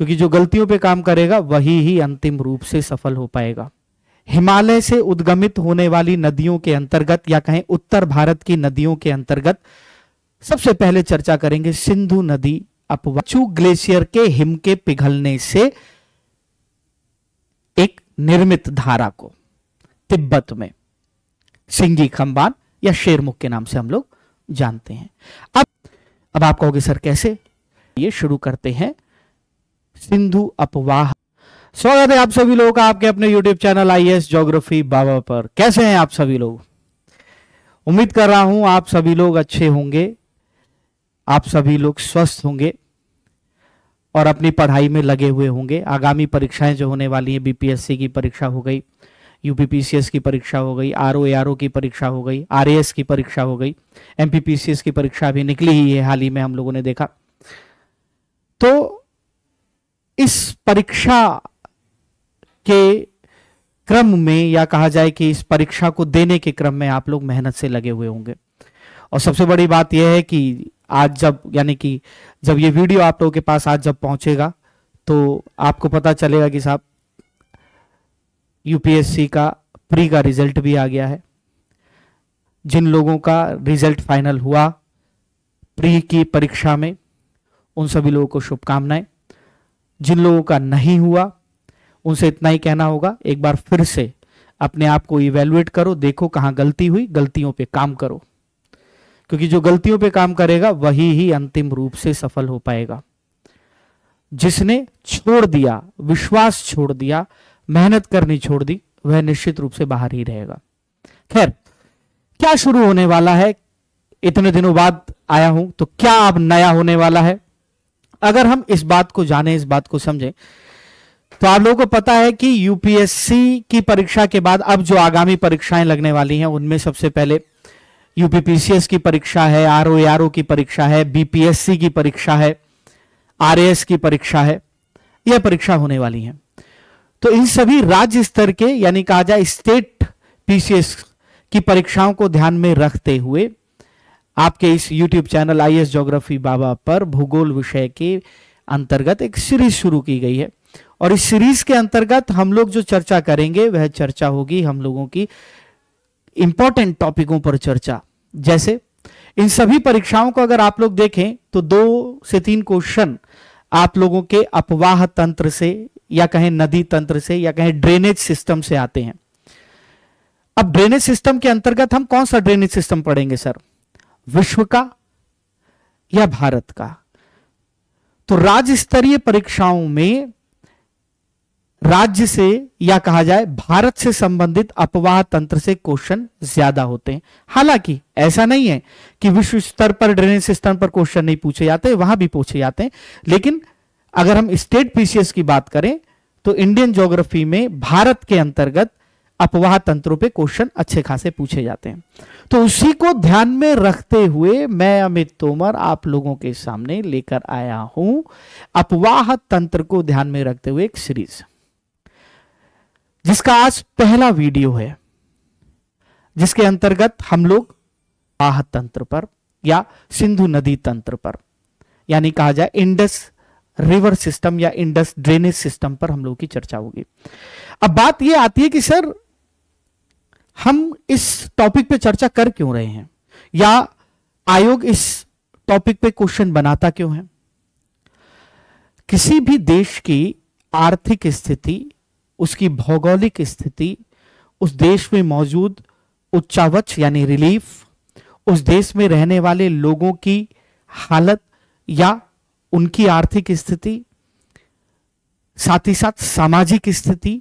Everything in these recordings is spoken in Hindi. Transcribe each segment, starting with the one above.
क्योंकि जो गलतियों पे काम करेगा वही ही अंतिम रूप से सफल हो पाएगा। हिमालय से उद्गमित होने वाली नदियों के अंतर्गत या कहें उत्तर भारत की नदियों के अंतर्गत सबसे पहले चर्चा करेंगे सिंधु नदी अपवाचू ग्लेशियर के हिम के पिघलने से एक निर्मित धारा को तिब्बत में सिंगी खंबान या शेरमुख के नाम से हम लोग जानते हैं। अब आप कहोगे सर कैसे? ये शुरू करते हैं सिंधु अपवाह। स्वागत है आप सभी लोगों का आपके अपने YouTube चैनल IAS ज्योग्राफी बाबा पर। कैसे हैं आप सभी लोग? उम्मीद कर रहा हूं आप सभी लोग अच्छे होंगे, आप सभी लोग स्वस्थ होंगे और अपनी पढ़ाई में लगे हुए होंगे। आगामी परीक्षाएं जो होने वाली हैं, BPSC की परीक्षा हो गई, UPPCS की परीक्षा हो गई, RO ARO की परीक्षा हो गई, RAS की परीक्षा हो गई, MPPCS की परीक्षा अभी निकली ही है, हाल ही में हम लोगों ने देखा। तो इस परीक्षा के क्रम में या कहा जाए कि इस परीक्षा को देने के क्रम में आप लोग मेहनत से लगे हुए होंगे। और सबसे बड़ी बात यह है कि आज जब ये वीडियो आप लोगों के पास आज जब पहुंचेगा तो आपको पता चलेगा कि साहब UPSC का प्री का रिजल्ट भी आ गया है। जिन लोगों का रिजल्ट फाइनल हुआ प्री की परीक्षा में, उन सभी लोगों को शुभकामनाएं। जिन लोगों का नहीं हुआ उनसे इतना ही कहना होगा, एक बार फिर से अपने आप को इवैल्यूएट करो, देखो कहां गलती हुई, गलतियों पे काम करो, क्योंकि जो गलतियों पे काम करेगा वही ही अंतिम रूप से सफल हो पाएगा। जिसने छोड़ दिया, विश्वास छोड़ दिया, मेहनत करनी छोड़ दी, वह निश्चित रूप से बाहर ही रहेगा। खैर, क्या शुरू होने वाला है? इतने दिनों बाद आया हूं तो क्या अब नया होने वाला है? अगर हम इस बात को जाने, इस बात को समझें, तो आप लोगों को पता है कि UPSC की परीक्षा के बाद अब जो आगामी परीक्षाएं लगने वाली हैं उनमें सबसे पहले UPPCS की परीक्षा है, RO ARO की परीक्षा है, BPSC की परीक्षा है, RAS की परीक्षा है। यह परीक्षा होने वाली है। तो इन सभी राज्य स्तर के यानी कहा जाए स्टेट PCS की परीक्षाओं को ध्यान में रखते हुए आपके इस YouTube चैनल IAS ज्योग्राफी बाबा पर भूगोल विषय के अंतर्गत एक सीरीज शुरू की गई है। और इस सीरीज के अंतर्गत हम लोग जो चर्चा करेंगे वह चर्चा होगी हम लोगों की इंपॉर्टेंट टॉपिकों पर चर्चा। जैसे इन सभी परीक्षाओं को अगर आप लोग देखें तो 2 से 3 क्वेश्चन आप लोगों के अपवाह तंत्र से या कहें नदी तंत्र से या कहें ड्रेनेज सिस्टम से आते हैं। अब ड्रेनेज सिस्टम के अंतर्गत हम कौन सा ड्रेनेज सिस्टम पढ़ेंगे सर? विश्व का या भारत का? तो राज्य स्तरीय परीक्षाओं में राज्य से या कहा जाए भारत से संबंधित अपवाह तंत्र से क्वेश्चन ज्यादा होते हैं। हालांकि ऐसा नहीं है कि विश्व स्तर पर ड्रेनेज सिस्टम पर क्वेश्चन नहीं पूछे जाते, वहां भी पूछे जाते हैं। लेकिन अगर हम स्टेट PCS की बात करें तो इंडियन ज्योग्राफी में भारत के अंतर्गत अपवाह तंत्रों पे क्वेश्चन अच्छे खासे पूछे जाते हैं। तो उसी को ध्यान में रखते हुए मैं अमित तोमर आप लोगों के सामने लेकर आया हूं अपवाह तंत्र को ध्यान में रखते हुए एक सीरीज, जिसका आज पहला वीडियो है, जिसके अंतर्गत हम लोग अपवाह तंत्र पर या सिंधु नदी तंत्र पर यानी कहा जाए इंडस रिवर सिस्टम या इंडस ड्रेनेज सिस्टम पर हम लोग की चर्चा होगी। अब बात यह आती है कि सर हम इस टॉपिक पे चर्चा कर क्यों रहे हैं या आयोग इस टॉपिक पे क्वेश्चन बनाता क्यों है? किसी भी देश की आर्थिक स्थिति, उसकी भौगोलिक स्थिति, उस देश में मौजूद उच्चावच यानी रिलीफ, उस देश में रहने वाले लोगों की हालत या उनकी आर्थिक स्थिति, साथ ही साथ सामाजिक स्थिति,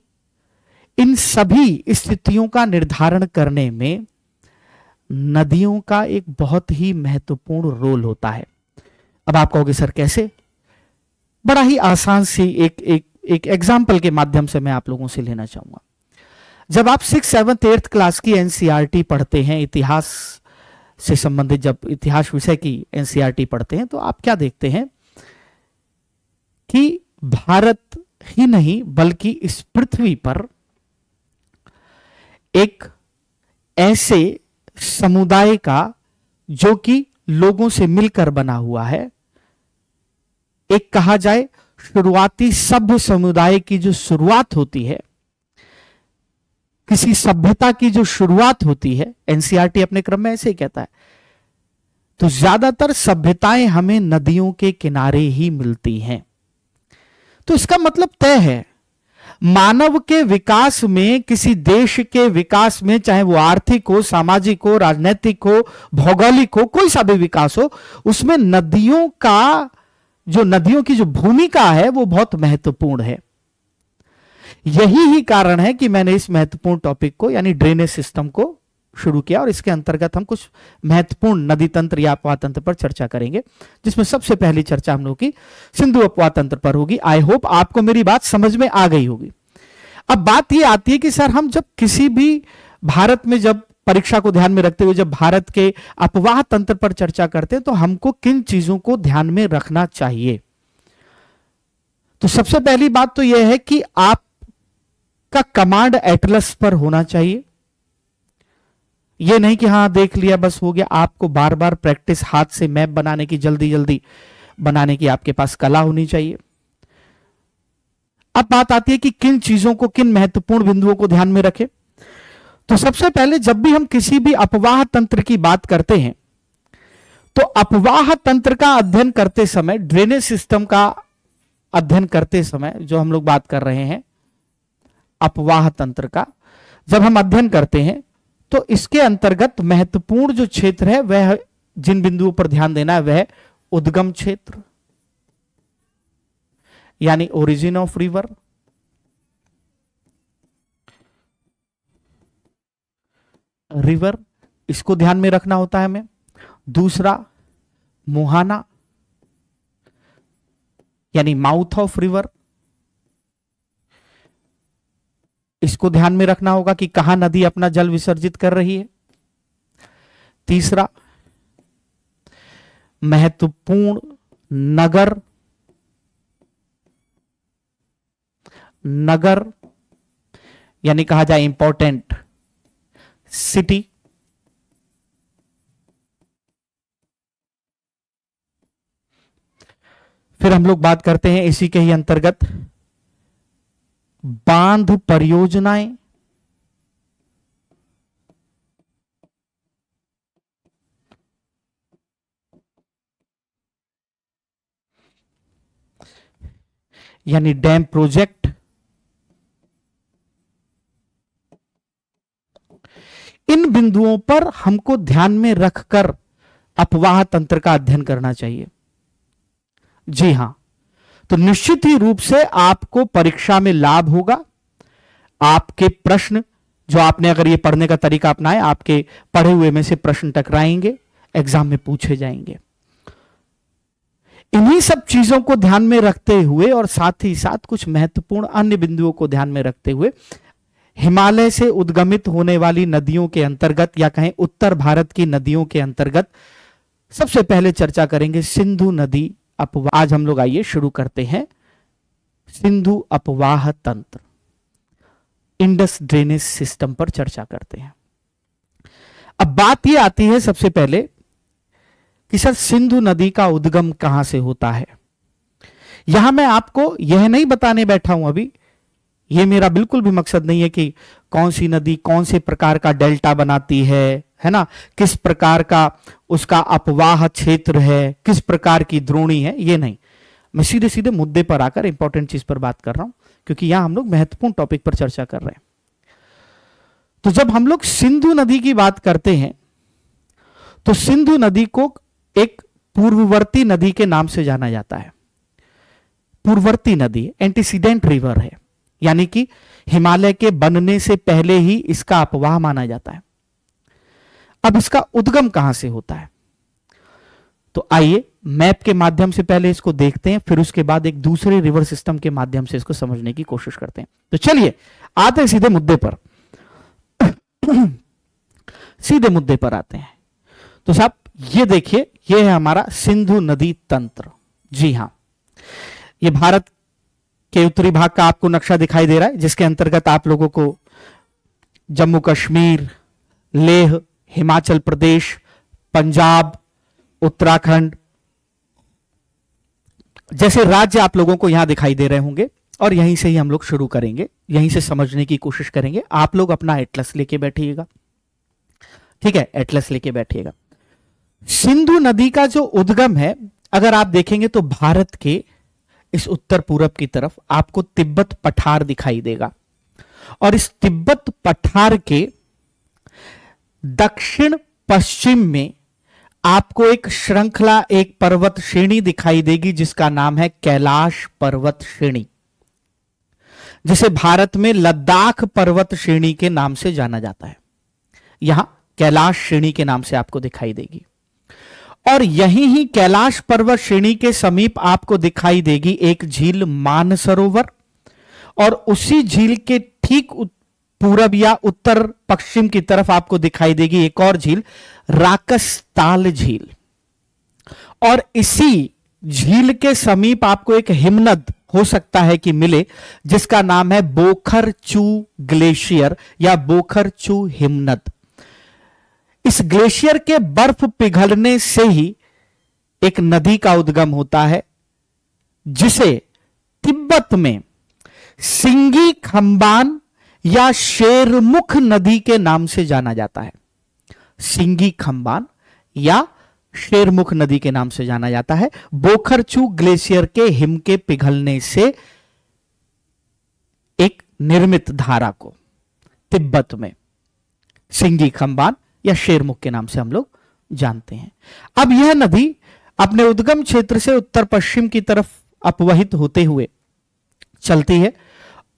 इन सभी स्थितियों का निर्धारण करने में नदियों का एक बहुत ही महत्वपूर्ण रोल होता है। अब आप कहोगे सर कैसे? बड़ा ही आसान सी एक एग्जाम्पल के माध्यम से मैं आप लोगों से लेना चाहूंगा। जब आप 6th 7th 8th क्लास की NCERT पढ़ते हैं, इतिहास से संबंधित जब इतिहास विषय की NCERT पढ़ते हैं, तो आप क्या देखते हैं कि भारत ही नहीं बल्कि इस पृथ्वी पर एक ऐसे समुदाय का जो कि लोगों से मिलकर बना हुआ है, एक कहा जाए शुरुआती सभ्य समुदाय की जो शुरुआत होती है, किसी सभ्यता की जो शुरुआत होती है, एनसीईआरटी अपने क्रम में ऐसे ही कहता है, तो ज्यादातर सभ्यताएं हमें नदियों के किनारे ही मिलती हैं। तो इसका मतलब तय है, मानव के विकास में, किसी देश के विकास में, चाहे वो आर्थिक हो, सामाजिक हो, राजनीतिक हो, भौगोलिक हो, कोई सा भी विकास हो, उसमें नदियों की जो भूमिका है वो बहुत महत्वपूर्ण है। यही ही कारण है कि मैंने इस महत्वपूर्ण टॉपिक को यानी ड्रेनेज सिस्टम को शुरू किया, और इसके अंतर्गत हम कुछ महत्वपूर्ण नदी तंत्र या अपवाह तंत्र पर चर्चा करेंगे, जिसमें सबसे पहली चर्चा हम लोग की सिंधु अपवाह तंत्र पर होगी। आई होप आपको मेरी बात समझ में आ गई होगी। अब बात यह आती है कि सर, हम जब किसी भी भारत में, जब परीक्षा को ध्यान में रखते हुए जब भारत के अपवाह तंत्र पर चर्चा करते हैं, तो हमको किन चीजों को ध्यान में रखना चाहिए? तो सबसे पहली बात तो यह है कि आपका कमांड एटलस पर होना चाहिए। यह नहीं कि हां देख लिया बस हो गया, आपको बार बार प्रैक्टिस, हाथ से मैप बनाने की, जल्दी जल्दी बनाने की आपके पास कला होनी चाहिए। अब बात आती है कि किन चीजों को, किन महत्वपूर्ण बिंदुओं को ध्यान में रखें। तो सबसे पहले, जब भी हम किसी भी अपवाह तंत्र की बात करते हैं, तो अपवाह तंत्र का अध्ययन करते समय, ड्रेनेज सिस्टम का अध्ययन करते समय, जो हम लोग बात कर रहे हैं अपवाह तंत्र का, जब हम अध्ययन करते हैं, तो इसके अंतर्गत महत्वपूर्ण जो क्षेत्र है, वह जिन बिंदुओं पर ध्यान देना है, वह उद्गम क्षेत्र यानी ओरिजिन ऑफ रिवर, इसको ध्यान में रखना होता है हमें। दूसरा, मुहाना यानी माउथ ऑफ रिवर, इसको ध्यान में रखना होगा कि कहां नदी अपना जल विसर्जित कर रही है। तीसरा, महत्वपूर्ण नगर यानी कहा जाए इंपॉर्टेंट सिटी। फिर हम लोग बात करते हैं इसी के ही अंतर्गत बांध परियोजनाएं, यानी डैम प्रोजेक्ट। इन बिंदुओं पर हमको ध्यान में रखकर अपवाह तंत्र का अध्ययन करना चाहिए। जी हां, तो निश्चित ही रूप से आपको परीक्षा में लाभ होगा। आपके प्रश्न, जो आपने अगर ये पढ़ने का तरीका अपनाया, आपके पढ़े हुए में से प्रश्न टकराएंगे, एग्जाम में पूछे जाएंगे। इन्हीं सब चीजों को ध्यान में रखते हुए और साथ ही साथ कुछ महत्वपूर्ण अन्य बिंदुओं को ध्यान में रखते हुए, हिमालय से उद्गमित होने वाली नदियों के अंतर्गत, या कहें उत्तर भारत की नदियों के अंतर्गत, सबसे पहले चर्चा करेंगे सिंधु नदी अपवाह। आज हम लोग आइए शुरू करते हैं सिंधु अपवाह तंत्र, इंडस ड्रेनेज सिस्टम पर चर्चा करते हैं। अब बात यह आती है सबसे पहले कि सर, सिंधु नदी का उद्गम कहां से होता है। यहां मैं आपको यह नहीं बताने बैठा हूं अभी, यह मेरा बिल्कुल भी मकसद नहीं है कि कौन सी नदी कौन से प्रकार का डेल्टा बनाती है ना, किस प्रकार का उसका अपवाह क्षेत्र है, किस प्रकार की द्रोणी है, ये नहीं। मैं सीधे सीधे मुद्दे पर आकर इंपॉर्टेंट चीज पर बात कर रहा हूं, क्योंकि यहां हम लोग महत्वपूर्ण टॉपिक पर चर्चा कर रहे हैं। तो जब हम लोग सिंधु नदी की बात करते हैं, तो सिंधु नदी को एक पूर्ववर्ती नदी के नाम से जाना जाता है। पूर्ववर्ती नदी एंटीसीडेंट रिवर है, यानी कि हिमालय के बनने से पहले ही इसका अपवाह माना जाता है। अब इसका उद्गम कहां से होता है, तो आइए मैप के माध्यम से पहले इसको देखते हैं, फिर उसके बाद एक दूसरे रिवर सिस्टम के माध्यम से इसको समझने की कोशिश करते हैं। तो चलिए आते हैं सीधे मुद्दे पर। सीधे मुद्दे पर आते हैं। तो साहब ये देखिए, ये है हमारा सिंधु नदी तंत्र। जी हां, ये भारत के उत्तरी भाग का आपको नक्शा दिखाई दे रहा है, जिसके अंतर्गत आप लोगों को जम्मू कश्मीर, लेह, हिमाचल प्रदेश, पंजाब, उत्तराखंड, जैसे राज्य आप लोगों को यहां दिखाई दे रहे होंगे, और यहीं से ही हम लोग शुरू करेंगे, यहीं से समझने की कोशिश करेंगे। आप लोग अपना एटलस लेके बैठिएगा, ठीक है, एटलस लेके बैठिएगा। सिंधु नदी का जो उद्गम है, अगर आप देखेंगे तो भारत के इस उत्तर पूरब की तरफ आपको तिब्बत पठार दिखाई देगा, और इस तिब्बत पठार के दक्षिण पश्चिम में आपको एक श्रृंखला, एक पर्वत श्रेणी दिखाई देगी जिसका नाम है कैलाश पर्वत श्रेणी, जिसे भारत में लद्दाख पर्वत श्रेणी के नाम से जाना जाता है। यहां कैलाश श्रेणी के नाम से आपको दिखाई देगी, और यहीं ही कैलाश पर्वत श्रेणी के समीप आपको दिखाई देगी एक झील मानसरोवर, और उसी झील के ठीक पूरब या उत्तर पश्चिम की तरफ आपको दिखाई देगी एक और झील, राकसताल झील, और इसी झील के समीप आपको एक हिमनद हो सकता है कि मिले जिसका नाम है बोखरचू ग्लेशियर या बोखरचू हिमनद। इस ग्लेशियर के बर्फ पिघलने से ही एक नदी का उद्गम होता है जिसे तिब्बत में सिंगी खंबान या शेरमुख नदी के नाम से जाना जाता है। सिंगी खंबान या शेरमुख नदी के नाम से जाना जाता है, बोखरचू ग्लेशियर के हिम के पिघलने से एक निर्मित धारा को तिब्बत में सिंगी खंबान या शेरमुख के नाम से हम लोग जानते हैं। अब यह नदी अपने उद्गम क्षेत्र से उत्तर पश्चिम की तरफ अपवहित होते हुए चलती है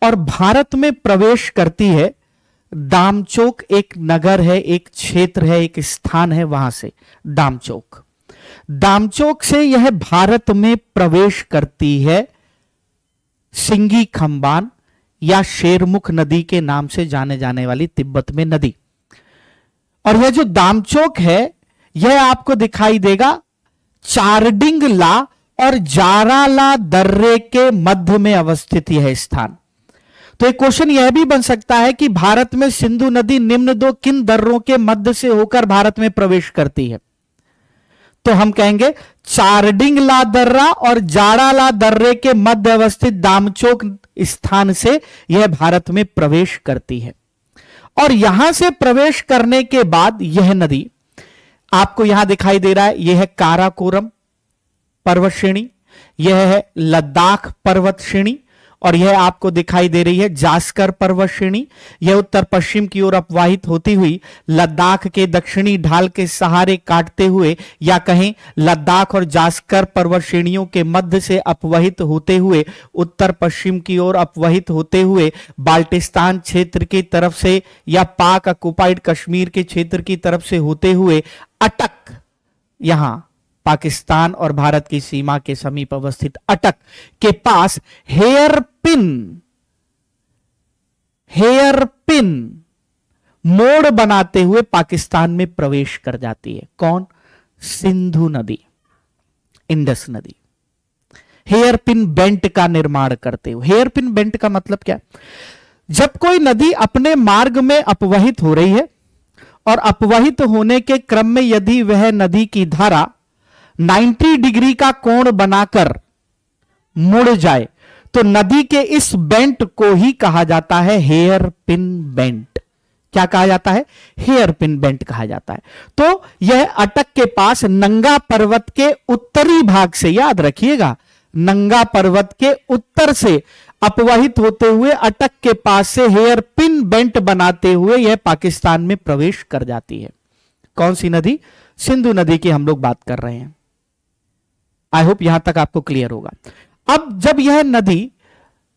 और भारत में प्रवेश करती है। दामचोक एक नगर है, एक क्षेत्र है, एक स्थान है, वहां से दामचोक, दामचोक से यह भारत में प्रवेश करती है सिंगी खंबान या शेरमुख नदी के नाम से जाने जाने वाली तिब्बत में नदी। और यह जो दामचोक है यह आपको दिखाई देगा चारडिंगला और जाराला दर्रे के मध्य में अवस्थित यह स्थान। तो एक क्वेश्चन यह भी बन सकता है कि भारत में सिंधु नदी निम्न दो किन दर्रों के मध्य से होकर भारत में प्रवेश करती है? तो हम कहेंगे चारडिंगला दर्रा और जाराला दर्रे के मध्य अवस्थित दामचोक स्थान से यह भारत में प्रवेश करती है। और यहां से प्रवेश करने के बाद यह नदी आपको यहां दिखाई दे रहा है, यह है काराकोरम पर्वत श्रेणी, यह है लद्दाख पर्वत श्रेणी, और यह आपको दिखाई दे रही है जास्कर पर्वत श्रेणी। यह उत्तर पश्चिम की ओर अपवाहित होती हुई लद्दाख के दक्षिणी ढाल के सहारे काटते हुए, या कहें लद्दाख और जास्कर पर्वत श्रेणियों के मध्य से अपवहित होते हुए उत्तर पश्चिम की ओर अपवहित होते हुए बाल्टिस्तान क्षेत्र की तरफ से या पाक ऑक्युपाइड कश्मीर के क्षेत्र की तरफ से होते हुए अटक, यहां पाकिस्तान और भारत की सीमा के समीप अवस्थित अटक के पास हेयरपिन मोड़ बनाते हुए पाकिस्तान में प्रवेश कर जाती है। कौन? सिंधु नदी, इंडस नदी। हेयरपिन बेंट का निर्माण करते हुए। हेयरपिन बेंट का मतलब क्या? जब कोई नदी अपने मार्ग में अपवहित हो रही है और अपवहित होने के क्रम में यदि वह नदी की धारा 90 डिग्री का कोण बनाकर मुड़ जाए तो नदी के इस बेंट को ही कहा जाता है हेयर पिन बेंट। क्या कहा जाता है? हेयर पिन बेंट कहा जाता है। तो यह अटक के पास नंगा पर्वत के उत्तरी भाग से, याद रखिएगा, नंगा पर्वत के उत्तर से अपवहित होते हुए अटक के पास से हेयर पिन बेंट बनाते हुए यह पाकिस्तान में प्रवेश कर जाती है। कौन सी नदी? सिंधु नदी की हम लोग बात कर रहे हैं। आई होप यहां तक आपको क्लियर होगा। अब जब यह नदी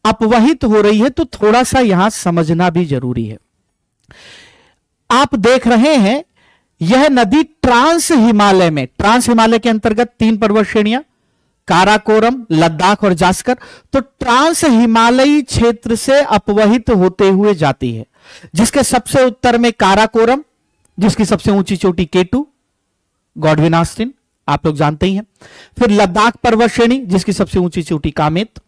अपवहित हो रही है तो थोड़ा सा यहां समझना भी जरूरी है। आप देख रहे हैं यह नदी ट्रांस हिमालय में, ट्रांस हिमालय के अंतर्गत 3 पर्वत श्रेणियां, काराकोरम, लद्दाख और जास्कर, तो ट्रांस हिमालयी क्षेत्र से अपवहित होते हुए जाती है, जिसके सबसे उत्तर में काराकोरम, जिसकी सबसे ऊंची चोटी K2 गॉडविन ऑस्टिन, आप लोग जानते ही हैं। फिर लद्दाख पर्वत श्रेणी जिसकी सबसे ऊंची चोटी कामेत,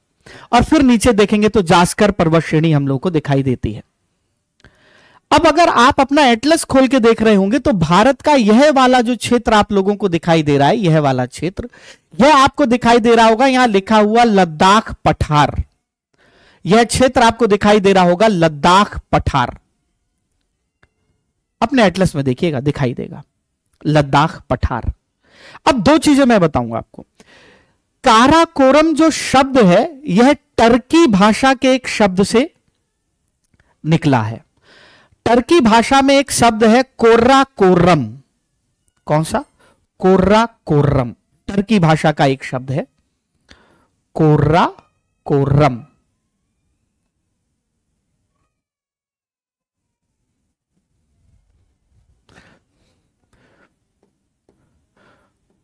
और फिर नीचे देखेंगे तो जास्कर पर्वत श्रेणी हम लोग को दिखाई देती है। अब अगर आप अपना एटलस खोल के देख रहे होंगे तो भारत का यह वाला जो क्षेत्र आप लोगों को दिखाई दे रहा है, यह वाला क्षेत्र, यह आपको दिखाई दे रहा होगा, यहां लिखा हुआ लद्दाख पठार। यह क्षेत्र आपको दिखाई दे रहा होगा लद्दाख पठार। अपने एटलस में देखिएगा, दिखाई देगा लद्दाख पठार। अब दो चीजें मैं बताऊंगा आपको। काराकोरम जो शब्द है यह टर्की भाषा के एक शब्द से निकला है। टर्की भाषा में एक शब्द है कोर्रा कोर्रम। कौन सा? कोर्रा कोर्रम। टर्की भाषा का एक शब्द है कोर्रा कोर्रम।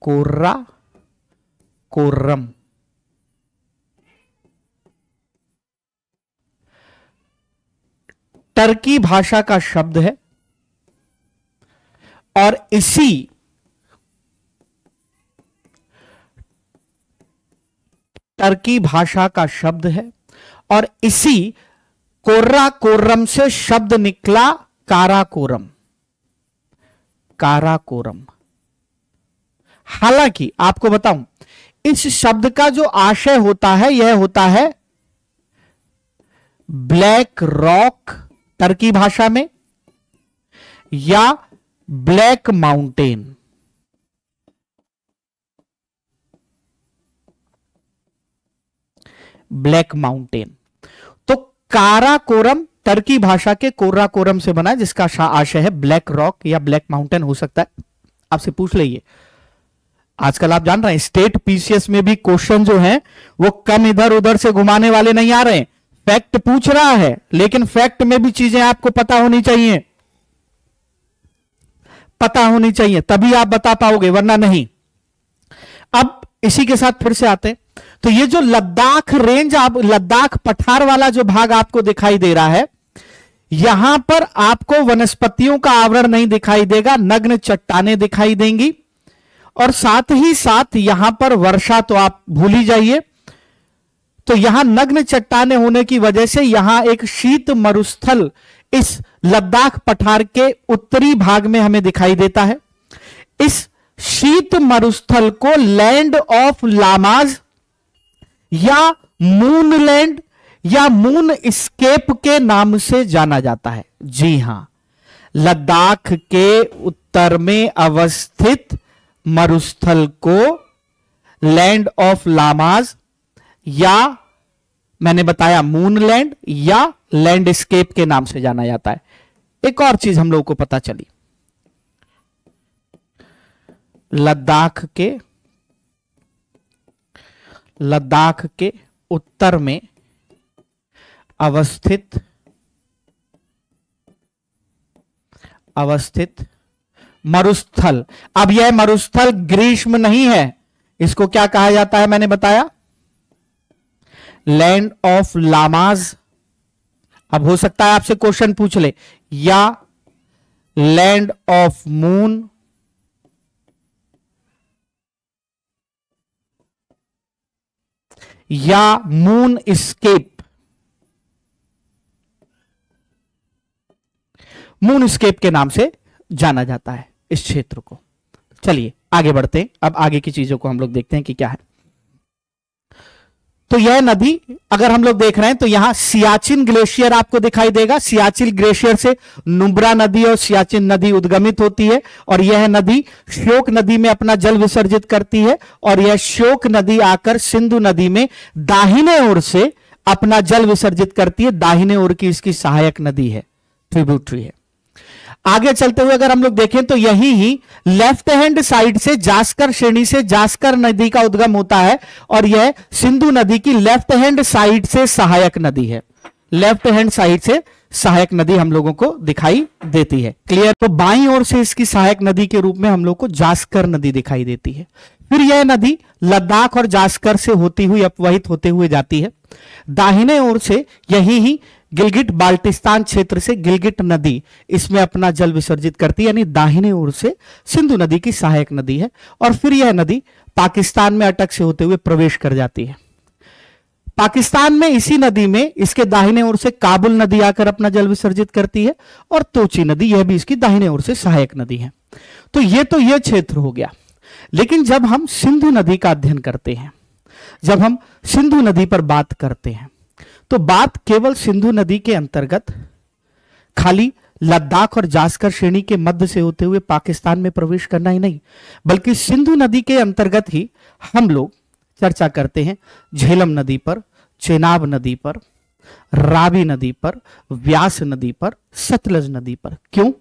कोर्रा कोर्रम। टर्की भाषा का शब्द है और इसी टर्की भाषा का शब्द है और इसी कोर्रा कोर्रम से शब्द निकला काराकोरम। काराकोरम। हालांकि आपको बताऊं, इस शब्द का जो आशय होता है यह होता है ब्लैक रॉक टर्की भाषा में, या ब्लैक माउंटेन। Black mountain. तो काराकोरम टर्की भाषा के कोर्राकोरम से बना है, जिसका आशय है ब्लैक रॉक या ब्लैक माउंटेन हो सकता है। आपसे पूछ लीजिए, आजकल आप जान रहे हैं स्टेट पीसीएस में भी क्वेश्चन जो हैं वो कम इधर उधर से घुमाने वाले नहीं आ रहे हैं। फैक्ट पूछ रहा है, लेकिन फैक्ट में भी चीजें आपको पता होनी चाहिए, पता होनी चाहिए, तभी आप बता पाओगे, वरना नहीं। अब इसी के साथ फिर से आते हैं। तो ये जो लद्दाख रेंज, आप लद्दाख पठार वाला जो भाग आपको दिखाई दे रहा है, यहां पर आपको वनस्पतियों का आवरण नहीं दिखाई देगा, नग्न चट्टानें दिखाई देंगी। और साथ ही साथ यहां पर वर्षा तो आप भूल ही जाइए। तो यहां नग्न चट्टानें होने की वजह से यहां एक शीत मरुस्थल इस लद्दाख पठार के उत्तरी भाग में हमें दिखाई देता है। इस शीत मरुस्थल को लैंड ऑफ लामाज या मूनलैंड या मून स्केप के नाम से जाना जाता है। जी हां, लद्दाख के उत्तर में अवस्थित मरुस्थल को लैंड ऑफ लामाज या मैंने बताया मूनलैंड या लैंडस्केप के नाम से जाना जाता है। एक और चीज हम लोगों को पता चली, लद्दाख के उत्तर में अवस्थित मरुस्थल। अब यह मरुस्थल ग्रीष्म नहीं है, इसको क्या कहा जाता है मैंने बताया, लैंड ऑफ लामाज। अब हो सकता है आपसे क्वेश्चन पूछ ले, या लैंड ऑफ मून, या मून स्केप। मून स्केप के नाम से जाना जाता है इस क्षेत्र को। चलिए आगे बढ़ते हैं। अब आगे की चीजों को हम लोग देखते हैं कि क्या है। तो यह नदी अगर हम लोग देख रहे हैं तो यहां सियाचिन ग्लेशियर आपको दिखाई देगा। सियाचिन ग्लेशियर से नुब्रा नदी और सियाचिन नदी उद्गमित होती है और यह नदी श्योक नदी में अपना जल विसर्जित करती है और यह श्योक नदी आकर सिंधु नदी में दाहिने ओर से अपना जल विसर्जित करती है। दाहिने ओर की इसकी सहायक नदी है, ट्रिब्यूटरी है। आगे चलते हुए अगर हम लोग देखें तो यही ही लेफ्ट हैंड साइड से जास्कर श्रेणी से जास्कर नदी का उद्गम होता है और यह सिंधु नदी की लेफ्ट हैंड साइड से सहायक नदी है। लेफ्ट हैंड साइड से सहायक नदी हम लोगों को दिखाई देती है। क्लियर? तो बाईं ओर से इसकी सहायक नदी के रूप में हम लोग को जास्कर नदी दिखाई देती है। फिर यह नदी लद्दाख और जास्कर से होती हुई अपवहित होते हुए जाती है। दाहिने ओर से यही ही गिलगिट बाल्टिस्तान क्षेत्र से गिलगिट नदी इसमें अपना जल विसर्जित करती है, यानी दाहिने ओर से सिंधु नदी की सहायक नदी है। और फिर यह नदी पाकिस्तान में अटक से होते हुए प्रवेश कर जाती है। पाकिस्तान में इसी नदी में इसके दाहिने ओर से काबुल नदी आकर अपना जल विसर्जित करती है और तोची नदी, यह भी इसकी दाहिने ओर से सहायक नदी है। तो यह क्षेत्र हो गया। लेकिन जब हम सिंधु नदी का अध्ययन करते हैं, जब हम सिंधु नदी पर बात करते हैं, तो बात केवल सिंधु नदी के अंतर्गत खाली लद्दाख और जास्कर श्रेणी के मध्य से होते हुए पाकिस्तान में प्रवेश करना ही नहीं, बल्कि सिंधु नदी के अंतर्गत ही हम लोग चर्चा करते हैं झेलम नदी पर, चेनाब नदी पर, रावी नदी पर, व्यास नदी पर, सतलज नदी पर। क्यों?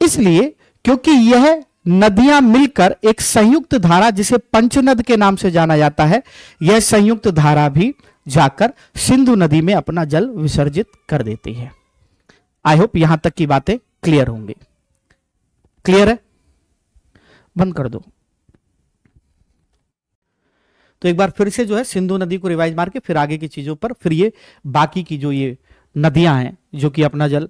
इसलिए क्योंकि यह नदियां मिलकर एक संयुक्त धारा, जिसे पंचनद के नाम से जाना जाता है, यह संयुक्त धारा भी जाकर सिंधु नदी में अपना जल विसर्जित कर देती है। आई होप यहां तक की बातें क्लियर होंगी। क्लियर है? बंद कर दो। तो एक बार फिर से जो है सिंधु नदी को रिवाइज मार के फिर आगे की चीजों पर, फिर ये बाकी की जो ये नदियां हैं जो कि अपना जल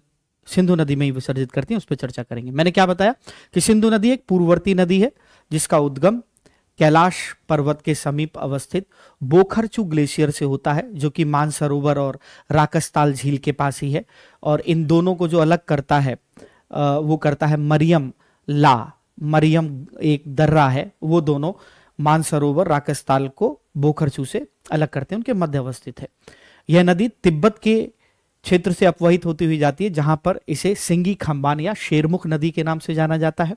सिंधु नदी में ही विसर्जित करती हैं, उस पर चर्चा करेंगे। मैंने क्या बताया कि सिंधु नदी एक पूर्ववर्ती नदी है जिसका उद्गम कैलाश पर्वत के समीप अवस्थित बोखरचू ग्लेशियर से होता है, जो कि मानसरोवर और राकसताल झील के पास ही है। और इन दोनों को जो अलग करता है वो करता है मरियम ला, मरियम एक दर्रा है, वो दोनों मानसरोवर राकसताल को बोखरचू से अलग करते हैं, उनके मध्य अवस्थित है। यह नदी तिब्बत के क्षेत्र से अपवहित होती हुई जाती है, जहां पर इसे सिंगी खंबान या शेरमुख नदी के नाम से जाना जाता है,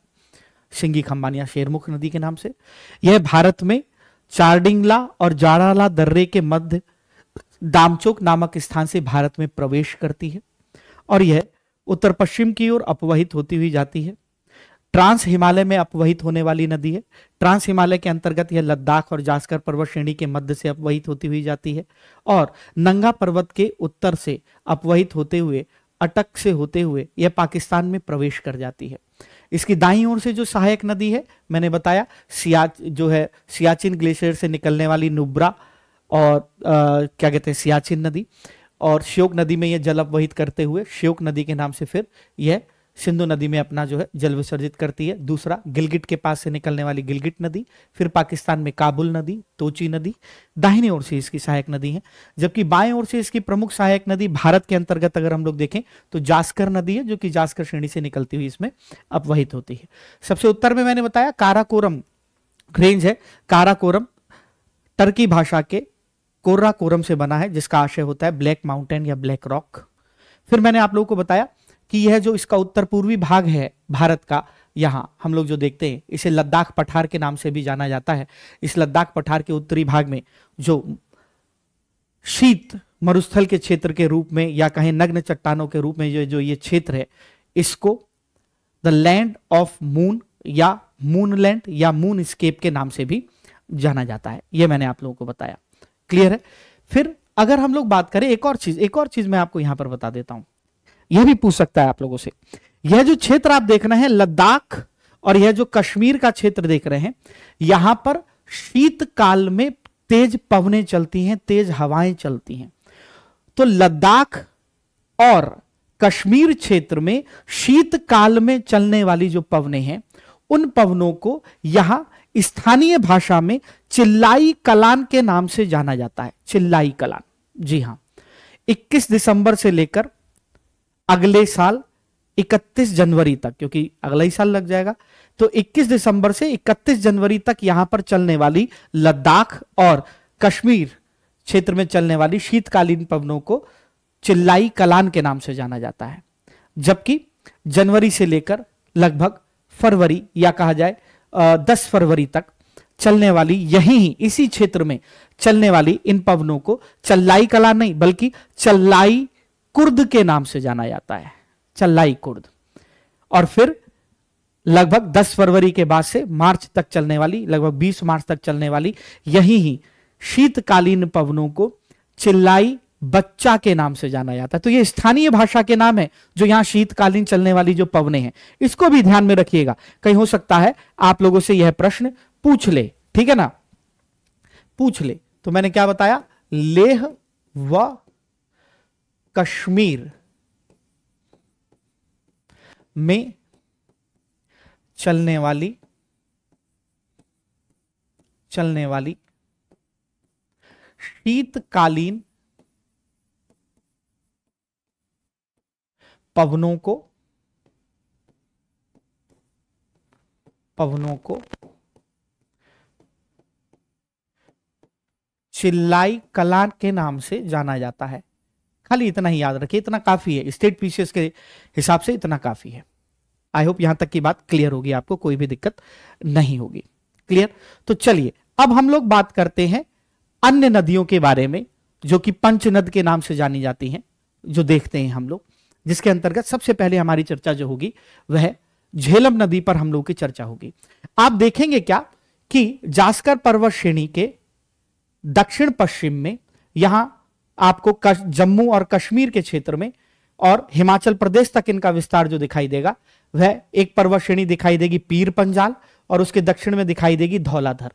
सिंगी खंबान या शेरमुख नदी के नाम से। यह भारत में चारडिंगला और जाड़ाला दर्रे के मध्य दामचोक नामक स्थान से भारत में प्रवेश करती है और यह उत्तर पश्चिम की ओर अपवहित होती हुई जाती है। ट्रांस हिमालय में अपवहित होने वाली नदी है। ट्रांस हिमालय के अंतर्गत यह लद्दाख और जास्कर पर्वत श्रेणी के मध्य से अपवहित होती हुई जाती है और नंगा पर्वत के उत्तर से अपवहित होते हुए अटक से होते हुए यह पाकिस्तान में प्रवेश कर जाती है। इसकी दाईं ओर से जो सहायक नदी है, मैंने बताया सियाचिन ग्लेशियर से निकलने वाली नुब्रा और क्या कहते हैं सियाचिन नदी, और श्योक नदी में यह जल अपवहित करते हुए श्योक नदी के नाम से फिर यह सिंधु नदी में अपना जो है जल विसर्जित करती है। दूसरा गिलगिट के पास से निकलने वाली गिलगिट नदी, फिर पाकिस्तान में काबुल नदी, तोची नदी दाहिनी ओर से इसकी सहायक नदी है। जबकि बाएं ओर से इसकी प्रमुख सहायक नदी भारत के अंतर्गत अगर हम लोग देखें तो जास्कर नदी है, जो कि जास्कर श्रेणी से निकलती हुई इसमें अपवहित होती है। सबसे उत्तर में मैंने बताया काराकोरम रेंज है। काराकोरम टर्की भाषा के कोर्राकोरम से बना है, जिसका आशय होता है ब्लैक माउंटेन या ब्लैक रॉक। फिर मैंने आप लोगों को बताया कि यह जो इसका उत्तर पूर्वी भाग है भारत का, यहां हम लोग जो देखते हैं इसे लद्दाख पठार के नाम से भी जाना जाता है। इस लद्दाख पठार के उत्तरी भाग में जो शीत मरुस्थल के क्षेत्र के रूप में या कहें नग्न चट्टानों के रूप में जो ये क्षेत्र है, इसको द लैंड ऑफ मून या मूनलैंड या मून स्केप के नाम से भी जाना जाता है। यह मैंने आप लोगों को बताया। क्लियर है? फिर अगर हम लोग बात करें एक और चीज मैं आपको यहां पर बता देता हूं, यह भी पूछ सकता है आप लोगों से। यह जो क्षेत्र आप देख रहे हैं लद्दाख और यह जो कश्मीर का क्षेत्र देख रहे हैं, यहां पर शीतकाल में तेज पवनें चलती हैं, तेज हवाएं चलती हैं। तो लद्दाख और कश्मीर क्षेत्र में शीतकाल में चलने वाली जो पवनें हैं, उन पवनों को यहां स्थानीय भाषा में चिल्लाई कलान के नाम से जाना जाता है। चिल्लाई कलान, जी हां। 21 दिसंबर से लेकर अगले साल 31 जनवरी तक, क्योंकि अगला ही साल लग जाएगा, तो 21 दिसंबर से 31 जनवरी तक यहां पर चलने वाली लद्दाख और कश्मीर क्षेत्र में चलने वाली शीतकालीन पवनों को चिल्लाई कलान के नाम से जाना जाता है। जबकि जनवरी से लेकर लगभग फरवरी या कहा जाए 10 फरवरी तक चलने वाली इसी क्षेत्र में चलने वाली इन पवनों को चल्लाई कलान नहीं बल्कि चल्लाई कुर्द के नाम से जाना जाता है। चल्लाई कुर्द। और फिर लगभग 10 फरवरी के बाद से मार्च तक चलने वाली, लगभग 20 मार्च तक चलने वाली ही शीतकालीन पवनों को चिल्लाई बच्चा के नाम से जाना जाता है। तो ये स्थानीय भाषा के नाम है जो यहां शीतकालीन चलने वाली जो पवनें हैं, इसको भी ध्यान में रखिएगा। कहीं हो सकता है आप लोगों से यह प्रश्न पूछ ले, ठीक है ना, पूछ ले। तो मैंने क्या बताया, लेह व कश्मीर में चलने वाली शीतकालीन पवनों को चिल्लाई कला के नाम से जाना जाता है। खाली इतना ही याद रखिए, इतना काफी है, स्टेट पीसीएस के हिसाब से इतना काफी है। आई होप यहां तक की बात क्लियर होगी, आपको कोई भी दिक्कत नहीं होगी। क्लियर? तो चलिए अब हम लोग बात करते हैं अन्य नदियों के बारे में जो कि पंचनद के नाम से जानी जाती हैं, जो देखते हैं हम लोग, जिसके अंतर्गत सबसे पहले हमारी चर्चा जो होगी वह झेलम नदी पर हम लोग की चर्चा होगी। आप देखेंगे क्या कि जास्कर पर्वत श्रेणी के दक्षिण पश्चिम में यहां आपको जम्मू और कश्मीर के क्षेत्र में और हिमाचल प्रदेश तक इनका विस्तार जो दिखाई देगा वह एक पर्वत श्रेणी दिखाई देगी पीर पंजाल, और उसके दक्षिण में दिखाई देगी धौलाधर।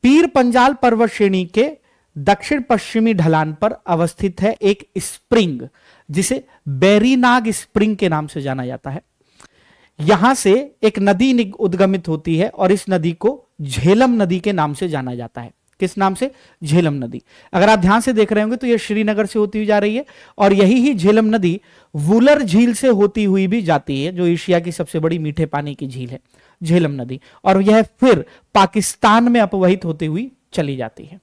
पीर पंजाल पर्वत श्रेणी के दक्षिण पश्चिमी ढलान पर अवस्थित है एक स्प्रिंग जिसे बेरीनाग स्प्रिंग के नाम से जाना जाता है। यहां से एक नदी उद्गमित होती है और इस नदी को झेलम नदी के नाम से जाना जाता है। किस नाम से? झेलम नदी। अगर आप ध्यान से देख रहे होंगे तो यह श्रीनगर से होती हुई जा रही है और यही ही झेलम नदी वुलर झील से होती हुई भी जाती है, जो एशिया की सबसे बड़ी मीठे पानी की झील है झेलम नदी, और यह फिर पाकिस्तान में अपवहित होती हुई चली जाती है।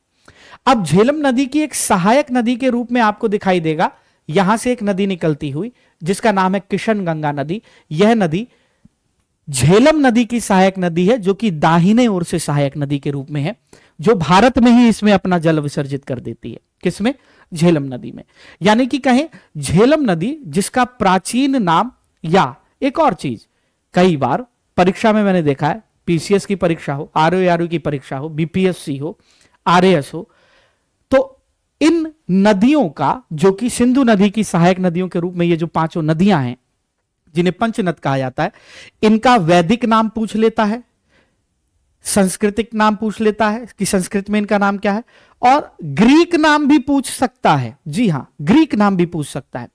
अब झेलम नदी की एक सहायक नदी के रूप में आपको दिखाई देगा, यहां से एक नदी निकलती हुई जिसका नाम है किशन गंगा नदी। यह नदी झेलम नदी की सहायक नदी है, जो कि दाहिने ओर से सहायक नदी के रूप में है, जो भारत में ही इसमें अपना जल विसर्जित कर देती है। किसमें? झेलम नदी में। यानी कि कहें झेलम नदी जिसका प्राचीन नाम, या एक और चीज, कई बार परीक्षा में मैंने देखा है, पीसीएस की परीक्षा हो, आरओ की परीक्षा हो, बीपीएससी हो, आरएएस हो, तो इन नदियों का, जो कि सिंधु नदी की सहायक नदियों के रूप में ये जो पांचों नदियां हैं जिन्हें पंचनद कहा जाता है, इनका वैदिक नाम पूछ लेता है, सांस्कृतिक नाम पूछ लेता है कि संस्कृत में इनका नाम क्या है, और ग्रीक नाम भी पूछ सकता है। जी हां, ग्रीक नाम भी पूछ सकता है।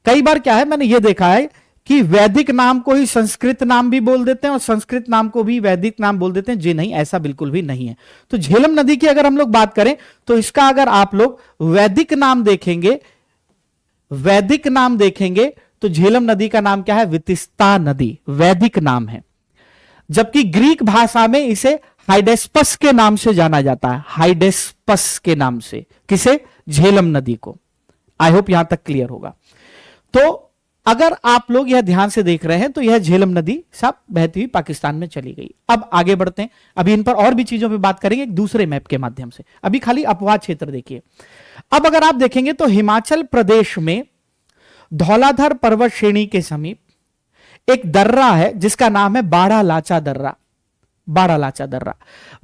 कई बार क्या है, मैंने यह देखा है कि वैदिक नाम को ही संस्कृत नाम भी बोल देते हैं और संस्कृत नाम को भी वैदिक नाम बोल देते हैं। जी नहीं, ऐसा बिल्कुल भी नहीं है। तो झेलम नदी की अगर हम लोग बात करें तो इसका अगर आप लोग वैदिक नाम देखेंगे तो झेलम नदी का नाम क्या है? वितिस्ता नदी, वैदिक नाम है। जबकि ग्रीक भाषा में इसे हाइडेस्पस के नाम से जाना जाता है, हाइडेस्पस के नाम से। किसे? झेलम नदी को। आई होप यहां तक क्लियर होगा। तो अगर आप लोग यह ध्यान से देख रहे हैं तो यह झेलम नदी सब बहती हुई पाकिस्तान में चली गई। अब आगे बढ़ते हैं, अभी इन पर और भी चीजों पे बात करेंगे एक दूसरे मैप के माध्यम से। अभी खाली अपवाद क्षेत्र देखिए। अब अगर आप देखेंगे तो हिमाचल प्रदेश में धौलाधर पर्वत श्रेणी के समीप एक दर्रा है जिसका नाम है बाड़ालाचा दर्रा। बाड़ालाचा दर्रा,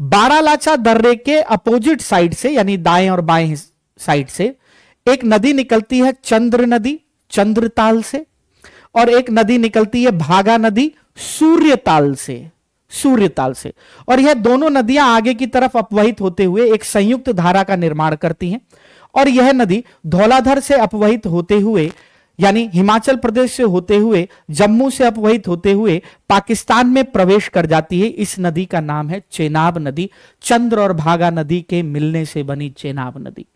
बाड़ालाचा दर्रे के अपोजिट साइड से, यानी दाएं और बाएं साइड से एक नदी निकलती है चंद्र नदी, चंद्रताल से, और एक नदी निकलती है भागा नदी, सूर्यताल से, सूर्यताल से। और यह दोनों नदियां आगे की तरफ अपवहित होते हुए एक संयुक्त धारा का निर्माण करती हैं, और यह नदी धौलाधर से अपवहित होते हुए, यानी हिमाचल प्रदेश से होते हुए, जम्मू से अपवहित होते हुए पाकिस्तान में प्रवेश कर जाती है। इस नदी का नाम है चेनाब नदी। चंद्र और भागा नदी के मिलने से बनी चेनाब नदी